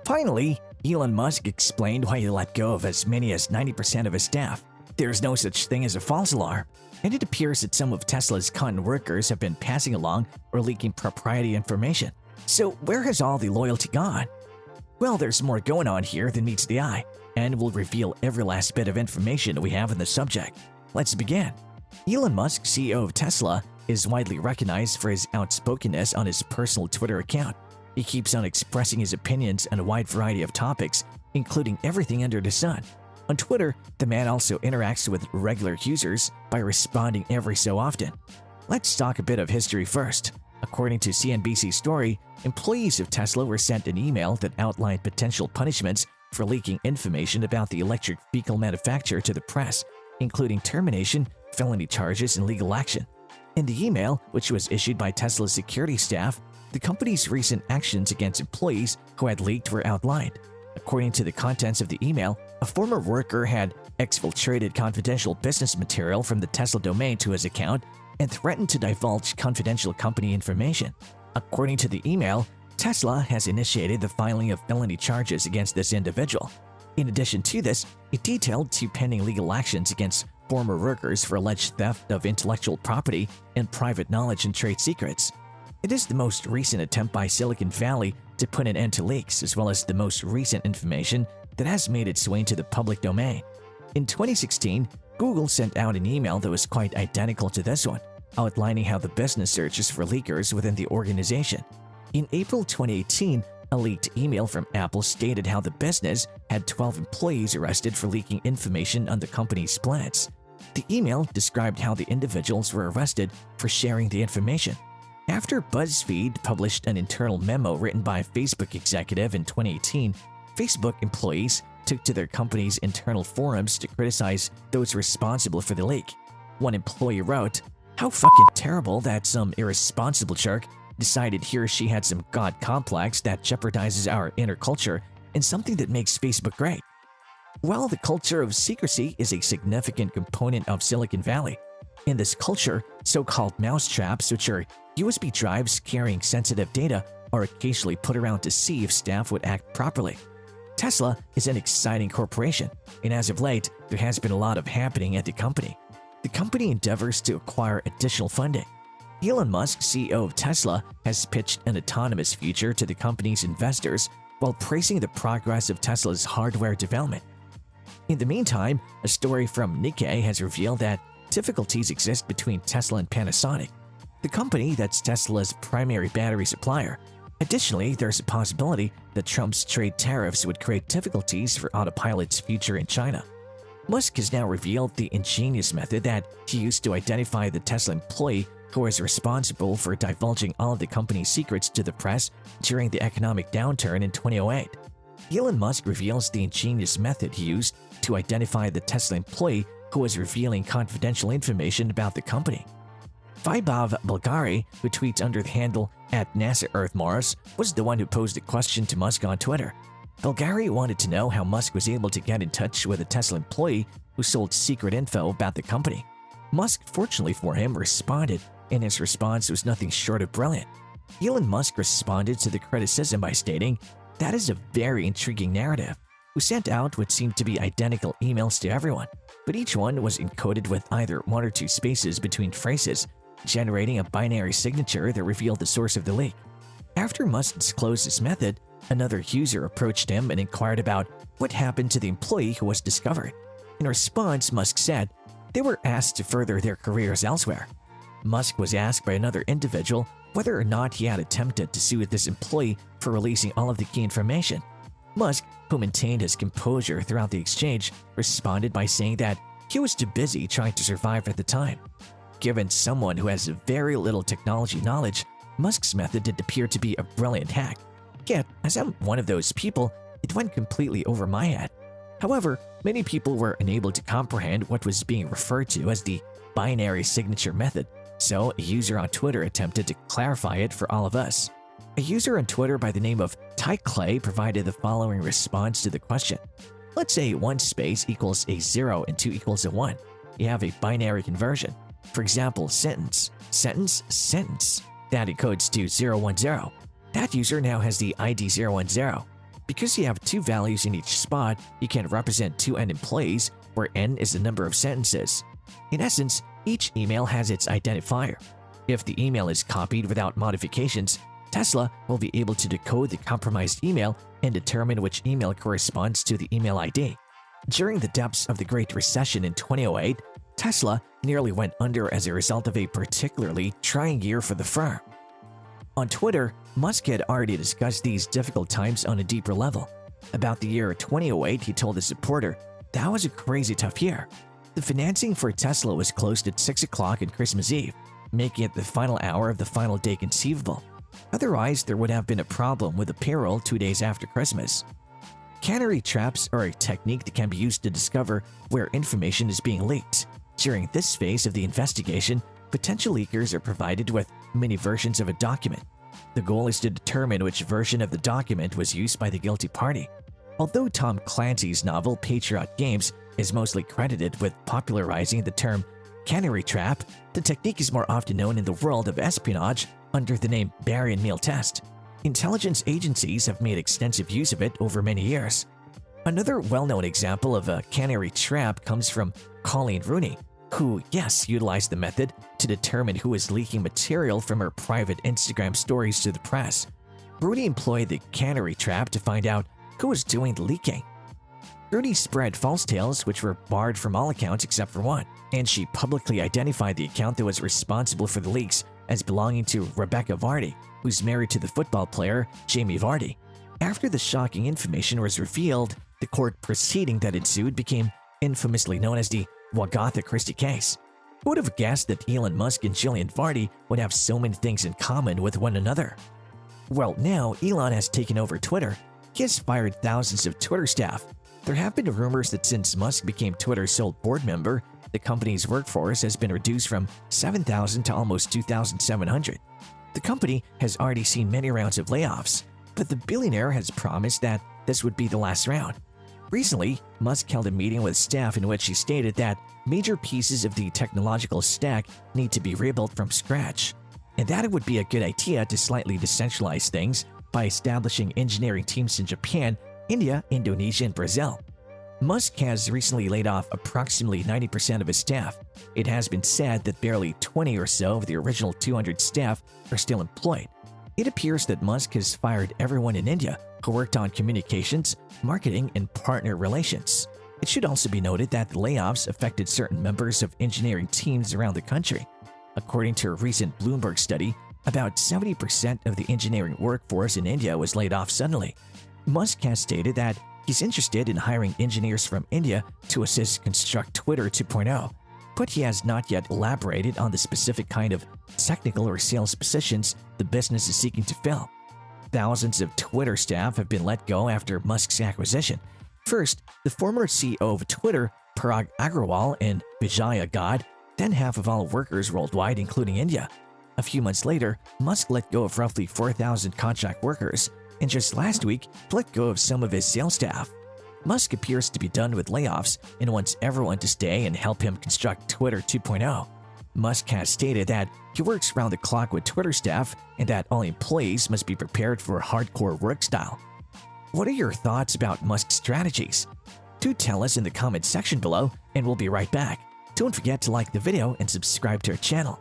Finally, Elon Musk explained why he let go of as many as 90% of his staff. There's no such thing as a false alarm, and it appears that some of Tesla's content workers have been passing along or leaking proprietary information. So where has all the loyalty gone? Well, there's more going on here than meets the eye, and we'll reveal every last bit of information we have on the subject. Let's begin. Elon Musk, CEO of Tesla, is widely recognized for his outspokenness on his personal Twitter account. He keeps on expressing his opinions on a wide variety of topics, including everything under the sun. On Twitter, the man also interacts with regular users by responding every so often. Let's talk a bit of history first. According to CNBC's story, employees of Tesla were sent an email that outlined potential punishments for leaking information about the electric vehicle manufacturer to the press, including termination, felony charges, and legal action. In the email, which was issued by Tesla's security staff, the company's recent actions against employees who had leaked were outlined. According to the contents of the email, a former worker had exfiltrated confidential business material from the Tesla domain to his account and threatened to divulge confidential company information. According to the email, Tesla has initiated the filing of felony charges against this individual. In addition to this, it detailed 2 pending legal actions against former workers for alleged theft of intellectual property and private knowledge and trade secrets. It is the most recent attempt by Silicon Valley to put an end to leaks, as well as the most recent information that has made its way into the public domain. In 2016, Google sent out an email that was quite identical to this one, outlining how the business searches for leakers within the organization. In April 2018, a leaked email from Apple stated how the business had 12 employees arrested for leaking information on the company's plans. The email described how the individuals were arrested for sharing the information. After BuzzFeed published an internal memo written by a Facebook executive in 2018, Facebook employees took to their company's internal forums to criticize those responsible for the leak. One employee wrote, "How fucking terrible that some irresponsible jerk decided he or she had some god complex that jeopardizes our inner culture and something that makes Facebook great." While the culture of secrecy is a significant component of Silicon Valley, in this culture, so-called mousetraps, which are USB drives carrying sensitive data, are occasionally put around to see if staff would act properly. Tesla is an exciting corporation, and as of late, there has been a lot of happening at the company. The company endeavors to acquire additional funding. Elon Musk, CEO of Tesla, has pitched an autonomous future to the company's investors while praising the progress of Tesla's hardware development. In the meantime, a story from Nikkei has revealed that difficulties exist between Tesla and Panasonic, the company that's Tesla's primary battery supplier. Additionally, there's a possibility that Trump's trade tariffs would create difficulties for Autopilot's future in China. Musk has now revealed the ingenious method that he used to identify the Tesla employee who was responsible for divulging all of the company's secrets to the press during the economic downturn in 2008. Elon Musk reveals the ingenious method he used to identify the Tesla employee who was revealing confidential information about the company. Vaibhav Bulgari, who tweets under the handle @NASA_Earth_Mars, was the one who posed a question to Musk on Twitter. Bulgari wanted to know how Musk was able to get in touch with a Tesla employee who sold secret info about the company. Musk, fortunately for him, responded, and his response was nothing short of brilliant. Elon Musk responded to the criticism by stating, "That is a very intriguing narrative." We sent out what seemed to be identical emails to everyone, but each one was encoded with either 1 or 2 spaces between phrases, generating a binary signature that revealed the source of the leak. After Musk disclosed his method, another user approached him and inquired about what happened to the employee who was discovered. In response, Musk said they were asked to further their careers elsewhere. Musk was asked by another individual whether or not he had attempted to sue this employee for releasing all of the key information. Musk, who maintained his composure throughout the exchange, responded by saying that he was too busy trying to survive at the time. Given someone who has very little technology knowledge, Musk's method did appear to be a brilliant hack. Yet, as I'm one of those people, it went completely over my head. However, many people were unable to comprehend what was being referred to as the binary signature method, so a user on Twitter attempted to clarify it for all of us. A user on Twitter by the name of Clay provided the following response to the question. Let's say 1 space equals a 0 and 2 equals a 1. You have a binary conversion. For example, sentence, that encodes to 010. That user now has the ID 010. Because you have two values in each spot, you can represent two n employees, where n is the number of sentences. In essence, each email has its identifier. If the email is copied without modifications, Tesla will be able to decode the compromised email and determine which email corresponds to the email ID. During the depths of the Great Recession in 2008, Tesla nearly went under as a result of a particularly trying year for the firm. On Twitter, Musk had already discussed these difficult times on a deeper level. About the year 2008, he told his supporter, "That was a crazy tough year." The financing for Tesla was closed at 6 o'clock on Christmas Eve, making it the final hour of the final day conceivable. Otherwise, there would have been a problem with the payroll 2 days after Christmas. Canary traps are a technique that can be used to discover where information is being leaked. During this phase of the investigation, potential leakers are provided with mini versions of a document. The goal is to determine which version of the document was used by the guilty party. Although Tom Clancy's novel Patriot Games is mostly credited with popularizing the term canary trap, the technique is more often known in the world of espionage under the name Barian Meal Test. Intelligence agencies have made extensive use of it over many years. Another well-known example of a canary trap comes from Colleen Rooney, who, yes, utilized the method to determine who is leaking material from her private Instagram stories to the press. Rooney employed the canary trap to find out who was doing the leaking. Rooney spread false tales which were barred from all accounts except for one, and she publicly identified the account that was responsible for the leaks as belonging to Rebecca Vardy, who's married to the football player Jamie Vardy. After the shocking information was revealed, the court proceeding that ensued became infamously known as the Agatha Christie case. Who would have guessed that Elon Musk and Jillian Vardy would have so many things in common with one another? Well, now Elon has taken over Twitter. He has fired thousands of Twitter staff. There have been rumors that since Musk became Twitter's sole board member, the company's workforce has been reduced from 7,000 to almost 2,700. The company has already seen many rounds of layoffs, but the billionaire has promised that this would be the last round. Recently, Musk held a meeting with staff in which he stated that major pieces of the technological stack need to be rebuilt from scratch, and that it would be a good idea to slightly decentralize things by establishing engineering teams in Japan, India, Indonesia, and Brazil. Musk has recently laid off approximately 90% of his staff. It has been said that barely 20 or so of the original 200 staff are still employed. It appears that Musk has fired everyone in India who worked on communications, marketing, and partner relations. It should also be noted that the layoffs affected certain members of engineering teams around the country. According to a recent Bloomberg study, about 70% of the engineering workforce in India was laid off suddenly. Musk has stated that he's interested in hiring engineers from India to assist construct Twitter 2.0, but he has not yet elaborated on the specific kind of technical or sales positions the business is seeking to fill. Thousands of Twitter staff have been let go after Musk's acquisition. First, the former CEO of Twitter, Parag Agrawal and Vijaya Gad, then half of all workers worldwide, including India. A few months later, Musk let go of roughly 4,000 contract workers, and just last week, let go of some of his sales staff. Musk appears to be done with layoffs and wants everyone to stay and help him construct Twitter 2.0. Musk has stated that he works round the clock with Twitter staff and that all employees must be prepared for a hardcore work style. What are your thoughts about Musk's strategies? Do tell us in the comments section below, and we'll be right back. Don't forget to like the video and subscribe to our channel.